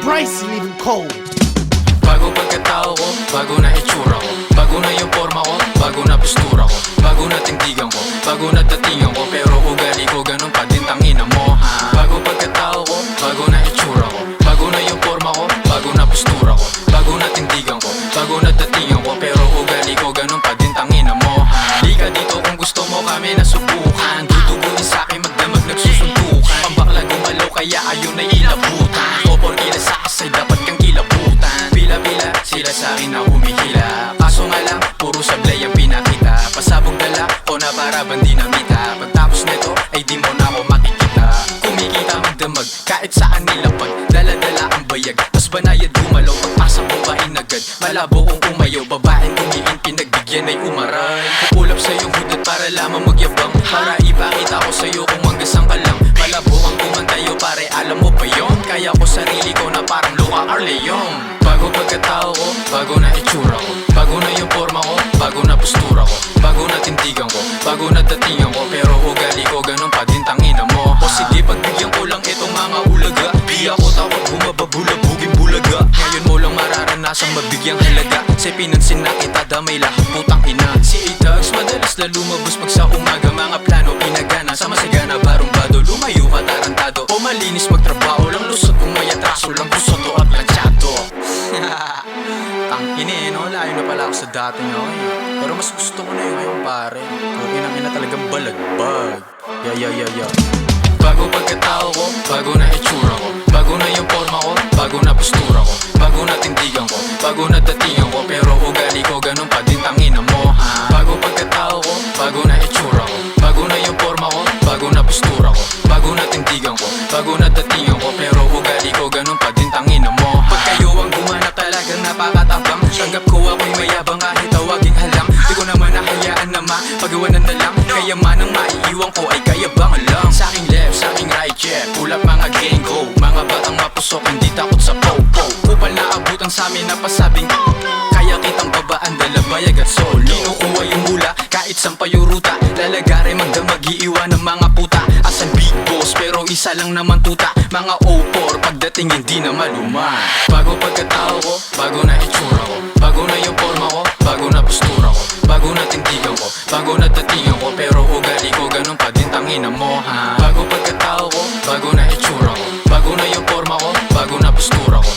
Bryce leaving cold. Bago pagkatao ko, bago na itsura ko, bago na yung forma ko, bago na postura ko, bago na tindigan ko, bago na datingan ko, pero ugali ko ganun pa din, tangina mo ha. Bago pagkatao ko, bago na itsura ko, bago na yung forma ko, bago na postura ko, bago na tindigan ko, bago na datingan ko, pero ugali ko ganun pa din, tangina mo ha. Di ka dito kung gusto mo kami nasubukan, duduguin sa'kin magdamag nagsusuntukan. Pambakla gumalaw kaya ayun ay ilabutan, o porkila sa kasay dapat kang kilabutan. Pila-pila sila sa'kin na humihila, kaso nga lang puro sablay ang pinakita. Pasabog dala o na para bang dinamita, pagtapos nito ay di mo na ako makikita. Kumikita magdamag kahit saan nilapag, dala-dala ang bayag, tas banayad gumalaw, pagpasa mo ba inagad. Malabo kong umayaw, babaeng tumiin pinagbigyan ay umaray. Pukulap sa iyong hudot para lamang magyabang, para ipakita ko sa'yo kung manggasang ka lang. Malabo kang kumantayo pare, alam mo ba yun? Kaya ko sarili ko na parang Luca Arleon. Bago pagkatao ko, bago na itsura ko, bago na yung forma ko, bago na postura ko, bago na tindigan ko, bago na datingan ko, pero ugali ko ganun pa din, tangina mo ha. O sige, pagbigyan ko lang itong mga ulaga, di ako takot bumababulabugin bulaga. Ngayon mo lang mararanasang mabigyang halaga, sa pinansin na kita damay lahat putang ina. Si A-Tugs madalas na lumabas pag sa umaga, mga plano pinagana, sama sigana barumbado, lumayo ka tarantado, o malinis magtrabaho lang, lusot kung may atraso lang, gusto at lansyado. Tangini no, layo na pala ako sa dating ako eh. Pero mas gusto ko na yung ngayon pare, okay na ina talagang balagbag. Yeah. Bago pagkatao ko, bago na itsura ko, bago na yung forma ko, bago na postura ko, bago na tindigan ko, bago na datingan ko, pero ugali ko ganun pa din, tangina mo ha. Bago pagkatao ko, bago na itsura ko, bago na yung forma ko, bago na postura ko, bago na tindigan ko, bago na datingan ko, pero ugali ko ganun pa din, tangina mo ha. Pag kayo ang gumanap talagang napakatabang, tanggap ko ako'y mayabang kahit tawaging halang. Di ko naman nahayaan na mapagawanan na lang, kayamanang maiiwan ko ay kayabangan lang. Sa aking left, sa aking right, yeah, pulap mga gang go, mga batang mapusok, hindi takot sa po-po. Upal na abutan sa amin na pasabing kaya kitang babaan, dalabayag at solo. Kinukuha yung mula, kahit sampay yung ruta, lalagare magdamag, iiwan ng mga puta. Asan big boss, pero isa lang naman tuta, mga O4, pagdating hindi na maluma. Bago pagkatao ko, bago na itsura ko, bago na yung forma ko, bago na postura ko, bago na tindigan ko, bago na datingan ko, pero ugali ko ganun pa din, tangina mo ha. Bago pagkatao ko, bago na itsura ko, bago na yung forma ko, bago na postura ko,